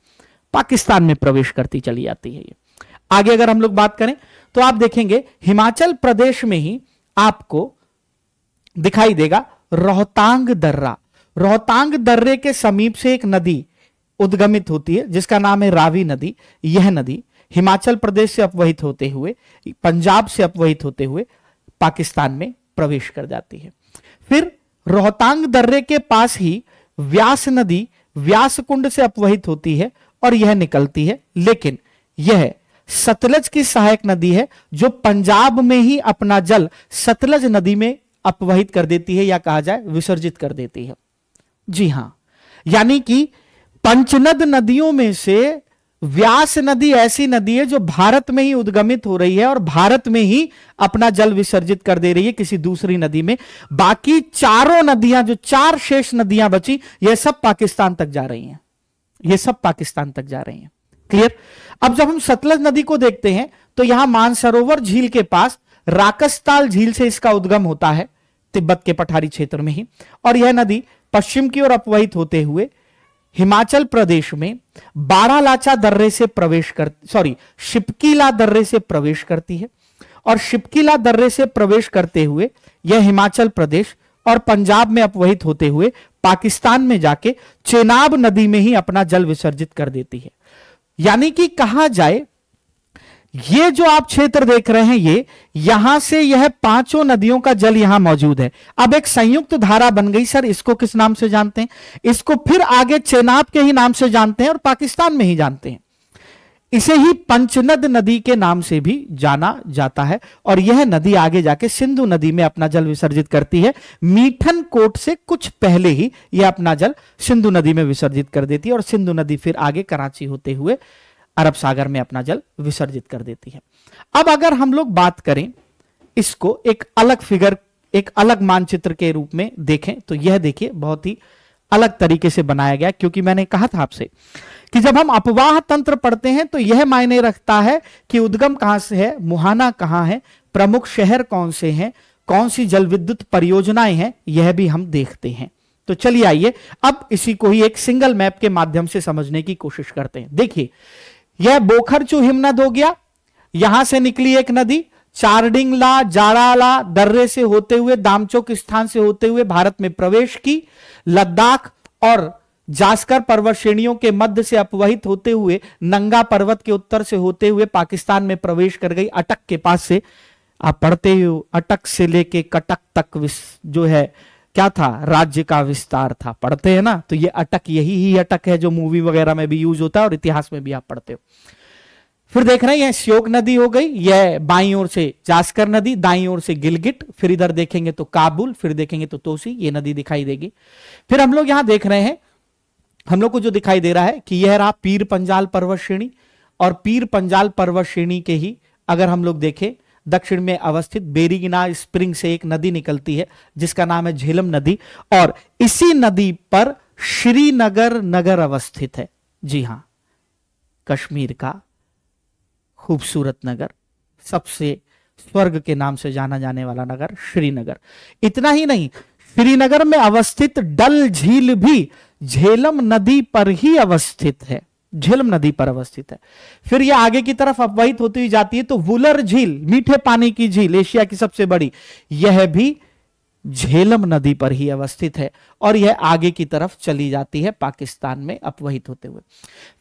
पाकिस्तान में प्रवेश करती चली जाती है। ये आगे अगर हम लोग बात करें तो आप देखेंगे हिमाचल प्रदेश में ही आपको दिखाई देगा रोहतांग दर्रा। रोहतांग दर्रे के समीप से एक नदी उद्गमित होती है जिसका नाम है रावी नदी। यह नदी हिमाचल प्रदेश से अपवहित होते हुए, पंजाब से अपवहित होते हुए पाकिस्तान में प्रवेश कर जाती है। फिर रोहतांग दर्रे के पास ही व्यास नदी व्यास कुंड से अपवहित होती है और यह निकलती है, लेकिन यह सतलज की सहायक नदी है जो पंजाब में ही अपना जल सतलज नदी में अपवहित कर देती है, या कहा जाए विसर्जित कर देती है। जी हां, यानी कि पंचनद नदियों में से व्यास नदी ऐसी नदी है जो भारत में ही उद्गमित हो रही है और भारत में ही अपना जल विसर्जित कर दे रही है किसी दूसरी नदी में। बाकी चारों नदियां, जो चार शेष नदियां बची, यह सब पाकिस्तान तक जा रही हैं, ये सब पाकिस्तान तक जा रही हैं। क्लियर? अब जब हम सतलज नदी को देखते हैं तो यहां मानसरोवर झील के पास राकसताल झील से इसका उद्गम होता है, तिब्बत के पठारी क्षेत्र में ही, और यह नदी पश्चिम की ओर अपवहित होते हुए हिमाचल प्रदेश में बारालाचा दर्रे से शिपकीला दर्रे से प्रवेश करती है और शिपकीला दर्रे से प्रवेश करते हुए यह हिमाचल प्रदेश और पंजाब में अपवहित होते हुए पाकिस्तान में जाके चेनाब नदी में ही अपना जल विसर्जित कर देती है। यानी कि कहा जाए, ये जो आप क्षेत्र देख रहे हैं, यहां से यह पांचों नदियों का जल यहां मौजूद है। अब एक संयुक्त धारा बन गई। सर इसको किस नाम से जानते हैं? इसको फिर आगे चेनाब के ही नाम से जानते हैं और पाकिस्तान में ही जानते हैं। इसे ही पंचनद नदी के नाम से भी जाना जाता है और यह नदी आगे जाके सिंधु नदी में अपना जल विसर्जित करती है। मीठन कोट से कुछ पहले ही यह अपना जल सिंधु नदी में विसर्जित कर देती है और सिंधु नदी फिर आगे कराची होते हुए अरब सागर में अपना जल विसर्जित कर देती है। अब अगर हम लोग बात करें इसको एक अलग फिगर, एक अलग मानचित्र के रूप में देखें तो यह देखिए बहुत ही अलग तरीके से बनाया गया, क्योंकि मैंने कहा था आपसे कि जब हम अपवाह तंत्र पढ़ते हैं तो यह मायने रखता है कि उद्गम कहां से है, मुहाना कहां है, प्रमुख शहर कौन से हैं, कौन सी जल विद्युत परियोजनाएं हैं, यह भी हम देखते हैं। तो चलिए आइए अब इसी को ही एक सिंगल मैप के माध्यम से समझने की कोशिश करते हैं। देखिए यह बोखरचू हिमनद हो गया, यहां से निकली एक नदी चारडिंगला जाराला दर्रे से होते हुए दामचोक स्थान से होते हुए भारत में प्रवेश की, लद्दाख और जास्कर पर्वत श्रेणियों के मध्य से अपवहित होते हुए नंगा पर्वत के उत्तर से होते हुए पाकिस्तान में प्रवेश कर गई। अटक के पास से आप पढ़ते हो, अटक से लेके कटक तक जो है क्या था, राज्य का विस्तार था, पढ़ते हैं ना। तो ये अटक यही ही अटक है जो मूवी वगैरह में भी यूज होता है और इतिहास में भी आप पढ़ते हो। फिर देख रहे हैं यह श्योक नदी हो गई, यह बाईं ओर से जास्कर नदी, दाईं ओर से गिलगिट, फिर इधर देखेंगे तो काबुल, फिर देखेंगे तो तोसी, ये नदी दिखाई देगी। फिर हम लोग यहां देख रहे हैं, हम लोग को जो दिखाई दे रहा है कि यह रहा पीर पंजाल पर्वत श्रेणी, और पीर पंजाल पर्वत श्रेणी के ही अगर हम लोग देखें दक्षिण में अवस्थित बेरीगिना स्प्रिंग से एक नदी निकलती है जिसका नाम है झेलम नदी, और इसी नदी पर श्रीनगर नगर अवस्थित है। जी हां, कश्मीर का खूबसूरत नगर, सबसे स्वर्ग के नाम से जाना जाने वाला नगर श्रीनगर। इतना ही नहीं, श्रीनगर में अवस्थित डल झील भी झेलम नदी पर ही अवस्थित है, झेलम नदी पर अवस्थित है। फिर यह आगे की तरफ अपवहित होती हुई जाती है तो वुलर झील, मीठे पानी की झील, एशिया की सबसे बड़ी, यह भी झेलम नदी पर ही अवस्थित है और यह आगे की तरफ चली जाती है पाकिस्तान में अपवहित होते हुए।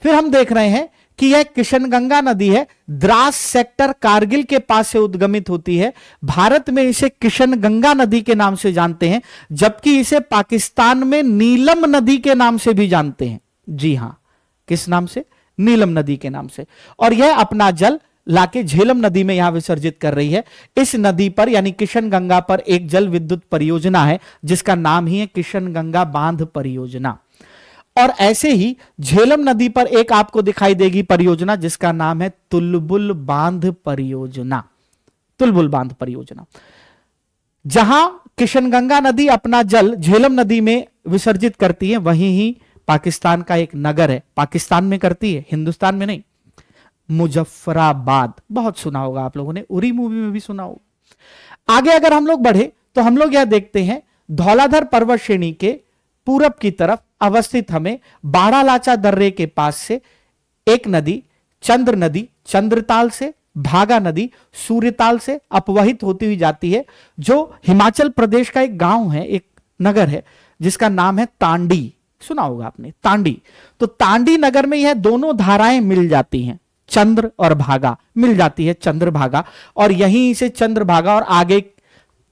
फिर हम देख रहे हैं कि यह किशनगंगा नदी है, द्रास सेक्टर कारगिल के पास से उद्गमित होती है। भारत में इसे किशनगंगा नदी के नाम से जानते हैं, जबकि इसे पाकिस्तान में नीलम नदी के नाम से भी जानते हैं। जी हां, किस नाम से? नीलम नदी के नाम से। और यह अपना जल लाके झेलम नदी में यहां विसर्जित कर रही है। इस नदी पर यानी किशनगंगा पर एक जल विद्युत परियोजना है जिसका नाम ही है किशनगंगा बांध परियोजना। और ऐसे ही झेलम नदी पर एक आपको दिखाई देगी परियोजना जिसका नाम है तुलबुल बांध परियोजना। तुलबुल बांध परियोजना, जहां किशनगंगा नदी अपना जल झेलम नदी में विसर्जित करती है, वहीं ही पाकिस्तान का एक नगर है, पाकिस्तान में करती है, हिंदुस्तान में नहीं, मुजफ्फराबाद। बहुत सुना होगा आप लोगों ने, उरी मूवी में भी सुना होगा। आगे अगर हम लोग बढ़े तो हम लोग यह देखते हैं धौलाधर पर्वत श्रेणी के पूरब की तरफ अवस्थित हमें बारालाचा दर्रे के पास से एक नदी चंद्र नदी, चंद्रताल से, भागा नदी सूर्यताल से अपवहित होती हुई जाती है, जो हिमाचल प्रदेश का एक गांव है, एक नगर है जिसका नाम है तांडी। सुना होगा आपने तांडी। तो तांडी नगर में यह दोनों धाराएं मिल जाती हैं, चंद्र और भागा मिल जाती है, चंद्रभागा, और यहीं से चंद्रभागा और आगे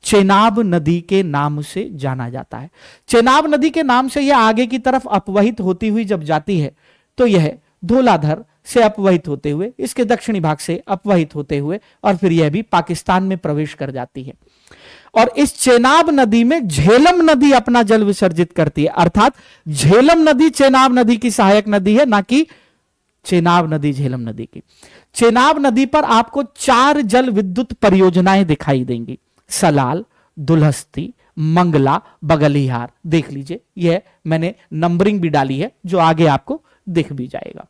चेनाब नदी के नाम से जाना जाता है। चेनाब नदी के नाम से यह आगे की तरफ अपवहित होती हुई जब जाती है तो यह धौलाधर से अपवहित होते हुए इसके दक्षिणी भाग से अपवहित होते हुए और फिर यह भी पाकिस्तान में प्रवेश कर जाती है। और इस चेनाब नदी में झेलम नदी अपना जल विसर्जित करती है, अर्थात झेलम नदी चेनाब नदी की सहायक नदी है, ना कि चेनाब नदी झेलम नदी की। चेनाब नदी पर आपको 4 जल विद्युत परियोजनाएं दिखाई देंगी, सलाल, दुल्हस्ती, मंगला, बगलिहार। देख लीजिए, यह मैंने नंबरिंग भी डाली है जो आगे आपको दिख भी जाएगा।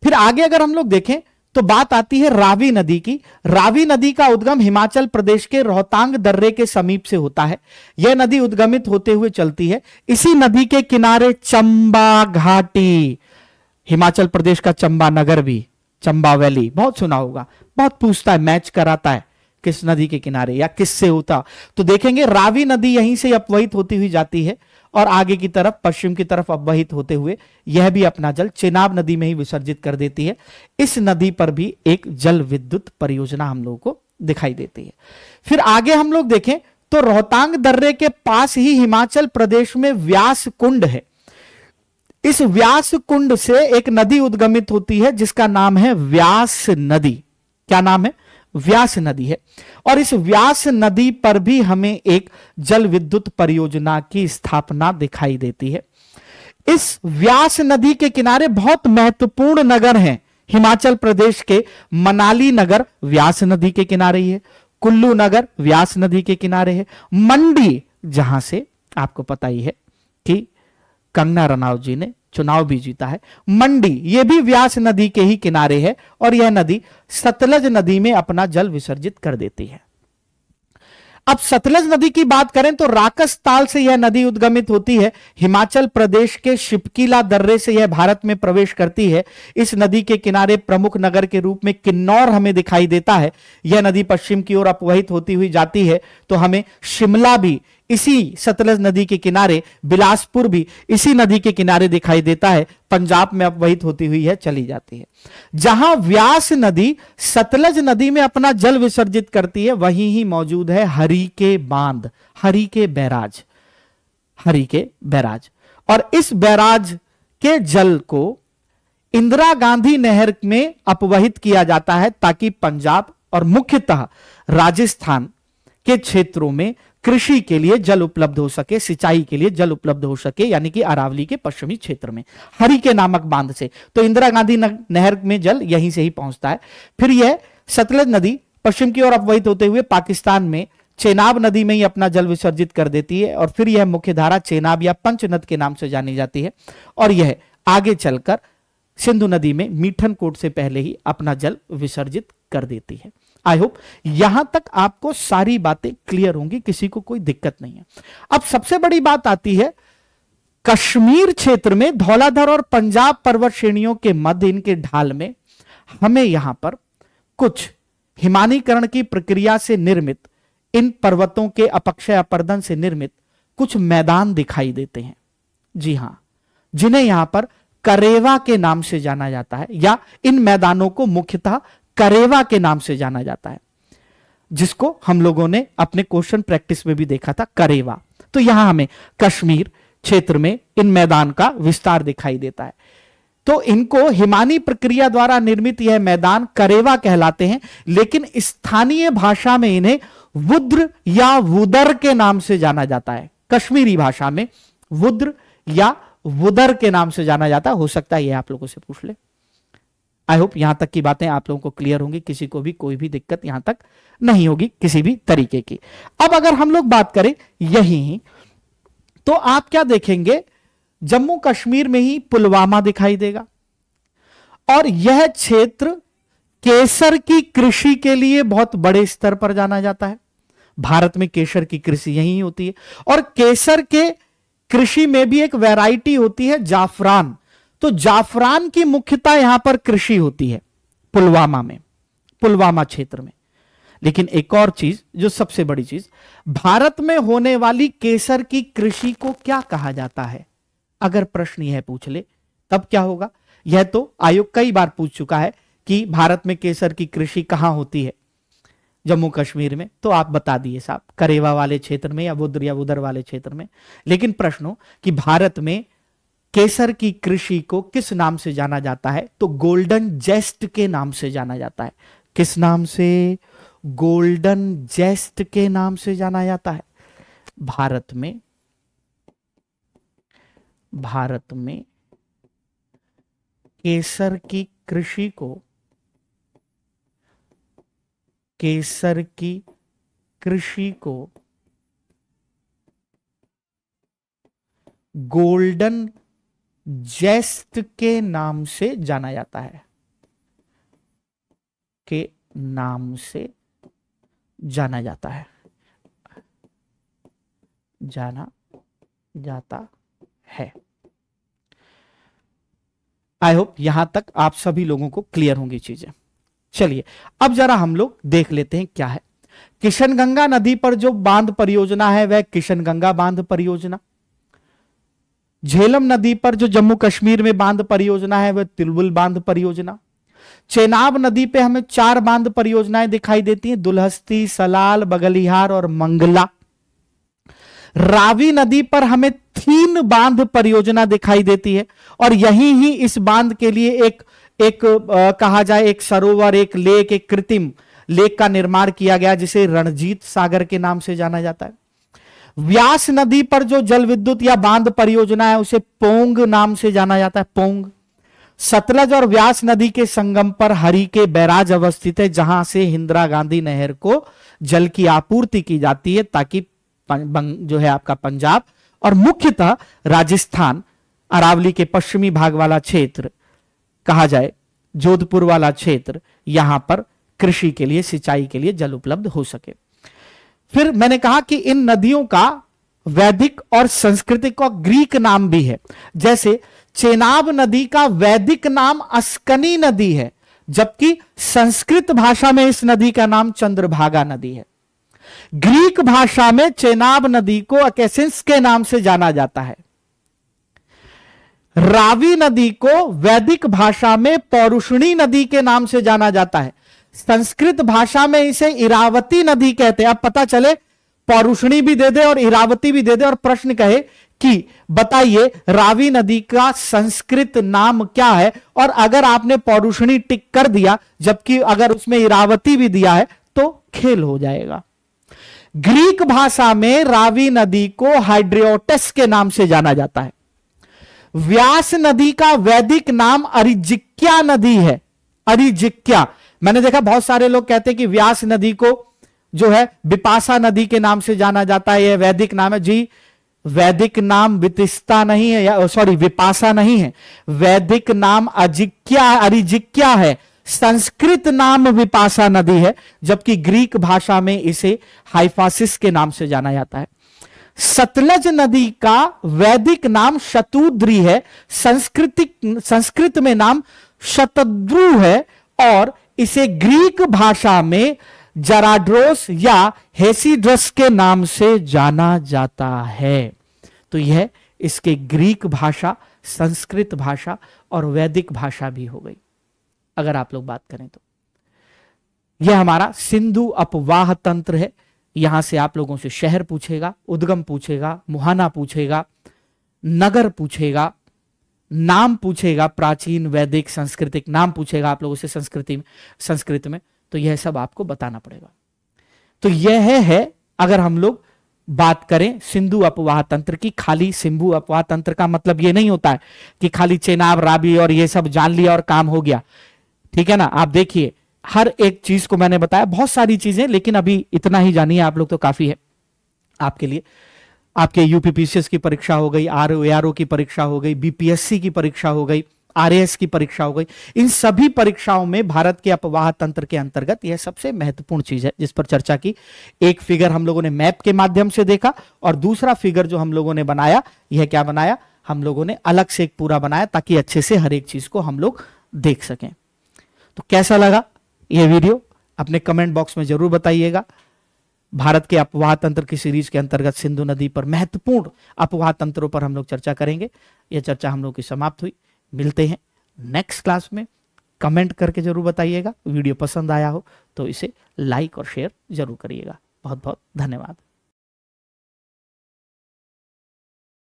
फिर आगे अगर हम लोग देखें तो बात आती है रावी नदी की। रावी नदी का उद्गम हिमाचल प्रदेश के रोहतांग दर्रे के समीप से होता है। यह नदी उद्गमित होते हुए चलती है। इसी नदी के किनारे चंबा घाटी, हिमाचल प्रदेश का चंबा नगर भी, चंबा वैली बहुत सुना होगा, बहुत पूछता है, मैच कराता है किस नदी के किनारे या किससे होता। तो देखेंगे रावी नदी यहीं से अपवहित होती हुई जाती है और आगे की तरफ पश्चिम की तरफ अपवहित होते हुए यह भी अपना जल चेनाब नदी में ही विसर्जित कर देती है। इस नदी पर भी एक जल विद्युत परियोजना हम लोगों को दिखाई देती है। फिर आगे हम लोग देखें तो रोहतांग दर्रे के पास ही हिमाचल प्रदेश में व्यास कुंड है। इस व्यास कुंड से एक नदी उद्गमित होती है जिसका नाम है व्यास नदी। क्या नाम है? व्यास नदी है। और इस व्यास नदी पर भी हमें एक जल विद्युत परियोजना की स्थापना दिखाई देती है। इस व्यास नदी के किनारे बहुत महत्वपूर्ण नगर हैं हिमाचल प्रदेश के। मनाली नगर व्यास नदी के किनारे ही है, कुल्लू नगर व्यास नदी के किनारे है, मंडी जहां से आपको पता ही है कि कंगना रनौत जी ने चुनाव भी जीता है, मंडी ये भी व्यास नदी के ही किनारे है और यह नदी सतलज नदी में अपना जल विसर्जित कर देती है। अब सतलज नदी की बात करें तो राकस ताल से यह नदी उद्गमित होती है। हिमाचल प्रदेश के शिपकीला दर्रे से यह भारत में प्रवेश करती है। इस नदी के किनारे प्रमुख नगर के रूप में किन्नौर हमें दिखाई देता है। यह नदी पश्चिम की ओर अपवहित होती हुई जाती है तो हमें शिमला भी इसी सतलज नदी के किनारे, बिलासपुर भी इसी नदी के किनारे दिखाई देता है, पंजाब में अपवहित होती हुई है चली जाती है। जहां व्यास नदी सतलज नदी में अपना जल विसर्जित करती है वहीं ही मौजूद है हरी के बांध, हरी के बैराज, हरी के बैराज। और इस बैराज के जल को इंदिरा गांधी नहर में अपवहित किया जाता है ताकि पंजाब और मुख्यतः राजस्थान के क्षेत्रों में कृषि के लिए जल उपलब्ध हो सके, सिंचाई के लिए जल उपलब्ध हो सके, यानी कि अरावली के पश्चिमी क्षेत्र में हरी के नामक बांध से। तो इंदिरा गांधी नहर में जल यहीं से ही पहुंचता है। फिर यह सतलज नदी पश्चिम की ओर अपवहित होते हुए पाकिस्तान में चेनाब नदी में ही अपना जल विसर्जित कर देती है और फिर यह मुख्य धारा चेनाब या पंचनद के नाम से जानी जाती है और यह आगे चलकर सिंधु नदी में मीठनकोट से पहले ही अपना जल विसर्जित कर देती है। आई होप यहां तक आपको सारी बातें क्लियर होंगी, किसी को कोई दिक्कत नहीं है। अब सबसे बड़ी बात आती है कश्मीर क्षेत्र में धौलाधर और पंजाब पर्वत श्रेणियों के मध्य इनके ढाल में हमें यहां पर कुछ हिमानीकरण की प्रक्रिया से निर्मित, इन पर्वतों के अपक्षय अपर्दन से निर्मित कुछ मैदान दिखाई देते हैं। जी हां, जिन्हें यहां पर करेवा के नाम से जाना जाता है या इन मैदानों को मुख्यतः करेवा के नाम से जाना जाता है, जिसको हम लोगों ने अपने क्वेश्चन प्रैक्टिस में भी देखा था, करेवा। तो यहां हमें कश्मीर क्षेत्र में इन मैदान का विस्तार दिखाई देता है। तो इनको हिमानी प्रक्रिया द्वारा निर्मित यह मैदान करेवा कहलाते हैं, लेकिन स्थानीय भाषा में इन्हें वुद्र या वुदर के नाम से जाना जाता है। कश्मीरी भाषा में वुद्र या वुदर के नाम से जाना जाता है। हो सकता है ये आप लोगों से पूछ ले। आई होप यहां तक की बातें आप लोगों को क्लियर होंगी, किसी को भी कोई भी दिक्कत यहां तक नहीं होगी किसी भी तरीके की। अब अगर हम लोग बात करें यही, तो आप क्या देखेंगे, जम्मू कश्मीर में ही पुलवामा दिखाई देगा और यह क्षेत्र केसर की कृषि के लिए बहुत बड़े स्तर पर जाना जाता है। भारत में केसर की कृषि यही होती है और केसर के कृषि में भी एक वैरायटी होती है जाफरान। तो जाफरान की मुख्यतः यहां पर कृषि होती है पुलवामा में, पुलवामा क्षेत्र में। लेकिन एक और चीज, जो सबसे बड़ी चीज, भारत में होने वाली केसर की कृषि को क्या कहा जाता है? अगर प्रश्न यह पूछ ले तब क्या होगा? यह तो आयोग कई बार पूछ चुका है कि भारत में केसर की कृषि कहां होती है, जम्मू कश्मीर में। तो आप बता दिए साहब, करेवा वाले क्षेत्र में या उधर वाले क्षेत्र में। लेकिन प्रश्न हो कि भारत में केसर की कृषि को किस नाम से जाना जाता है, तो गोल्डन जेस्ट के नाम से जाना जाता है। किस नाम से? गोल्डन जेस्ट के नाम से जाना जाता है। भारत में केसर की कृषि को, केसर की कृषि को गोल्डन जेस्ट के नाम से जाना जाता है। के नाम से जाना जाता है, जाना जाता है। आई होप यहां तक आप सभी लोगों को क्लियर होंगी चीजें। चलिए अब जरा हम लोग देख लेते हैं क्या है। किशनगंगा नदी पर जो बांध परियोजना है वह किशनगंगा बांध परियोजना। झेलम नदी पर जो जम्मू कश्मीर में बांध परियोजना है वह तिलबुल बांध परियोजना। चेनाब नदी पे हमें 4 बांध परियोजनाएं दिखाई देती हैं, दुलहस्ती, सलाल, बगलिहार और मंगला। रावी नदी पर हमें 3 बांध परियोजना दिखाई देती है और यही ही इस बांध के लिए एक कहा जाए एक सरोवर, एक लेक, एक कृत्रिम लेक का निर्माण किया गया जिसे रणजीत सागर के नाम से जाना जाता है। व्यास नदी पर जो जल विद्युत या बांध परियोजना है उसे पोंग नाम से जाना जाता है, पोंग। सतलज और व्यास नदी के संगम पर हरि के बैराज अवस्थित है जहां से इंदिरा गांधी नहर को जल की आपूर्ति की जाती है ताकि जो है आपका पंजाब और मुख्यतः राजस्थान, अरावली के पश्चिमी भाग वाला क्षेत्र कहा जाए, जोधपुर वाला क्षेत्र, यहां पर कृषि के लिए, सिंचाई के लिए जल उपलब्ध हो सके। फिर मैंने कहा कि इन नदियों का वैदिक और सांस्कृतिक और ग्रीक नाम भी है। जैसे चेनाब नदी का वैदिक नाम अस्कनी नदी है, जबकि संस्कृत भाषा में इस नदी का नाम चंद्रभागा नदी है। ग्रीक भाषा में चेनाब नदी को अकेसिंस के नाम से जाना जाता है। रावी नदी को वैदिक भाषा में पौरुषणी नदी के नाम से जाना जाता है। संस्कृत भाषा में इसे इरावती नदी कहते हैं। अब पता चले पौरुषणी भी दे दे और इरावती भी दे दे और प्रश्न कहे कि बताइए रावी नदी का संस्कृत नाम क्या है, और अगर आपने पौरुषणी टिक कर दिया जबकि अगर उसमें इरावती भी दिया है तो खेल हो जाएगा। ग्रीक भाषा में रावी नदी को हाइड्रियोटस के नाम से जाना जाता है। व्यास नदी का वैदिक नाम अरिजिक्या नदी है, अरिजिक्या। मैंने देखा बहुत सारे लोग कहते हैं कि व्यास नदी को जो है विपाशा नदी के नाम से जाना जाता है, यह वैदिक नाम है। जी वैदिक नाम वितिस्ता नहीं है, या सॉरी विपाशा नहीं है, वैदिक नाम अजिक्या, अरिजिक्या है। संस्कृत नाम विपाशा नदी है, जबकि ग्रीक भाषा में इसे हाइफासिस के नाम से जाना जाता है। सतलज नदी का वैदिक नाम शतुद्री है, संस्कृत में नाम शतद्रु है, और इसे ग्रीक भाषा में जराड्रोस या हेसिड्रस के नाम से जाना जाता है। तो यह इसके ग्रीक भाषा, संस्कृत भाषा और वैदिक भाषा भी हो गई अगर आप लोग बात करें तो। यह हमारा सिंधु अपवाह तंत्र है। यहां से आप लोगों से शहर पूछेगा, उद्गम पूछेगा, मुहाना पूछेगा, नगर पूछेगा, नाम पूछेगा, प्राचीन, वैदिक, सांस्कृतिक नाम पूछेगा आप लोगों से संस्कृत में, तो यह सब आपको बताना पड़ेगा। तो यह है अगर हम लोग बात करें सिंधु अपवाह तंत्र की। खाली सिंधु अपवाह तंत्र का मतलब यह नहीं होता है कि खाली चेनाब, रावी और ये सब जान लिया और काम हो गया, ठीक है ना। आप देखिए हर एक चीज को मैंने बताया, बहुत सारी चीजें, लेकिन अभी इतना ही जानिए आप लोग तो काफी है आपके लिए। आपके यूपीपीसीएस की परीक्षा हो गई, आरओ की परीक्षा हो गई, बीपीएससी की परीक्षा हो गई, आरएएस की परीक्षा हो गई। इन सभी परीक्षाओं में भारत के अपवाह तंत्र के अंतर्गत यह सबसे महत्वपूर्ण चीज है जिस पर चर्चा की। एक फिगर हम लोगों ने मैप के माध्यम से देखा, और दूसरा फिगर जो हम लोगों ने बनाया, यह क्या बनाया, हम लोगों ने अलग से एक पूरा बनाया ताकि अच्छे से हर एक चीज को हम लोग देख सकें। तो कैसा लगा यह वीडियो अपने कमेंट बॉक्स में जरूर बताइएगा। भारत के अपवाह तंत्र की सीरीज के अंतर्गत सिंधु नदी पर महत्वपूर्ण अपवाह तंत्रों पर हम लोग चर्चा करेंगे। यह चर्चा हम लोग की समाप्त हुई। मिलते हैं नेक्स्ट क्लास में। कमेंट करके जरूर बताइएगा। वीडियो पसंद आया हो तो इसे लाइक और शेयर जरूर करिएगा। बहुत बहुत धन्यवाद।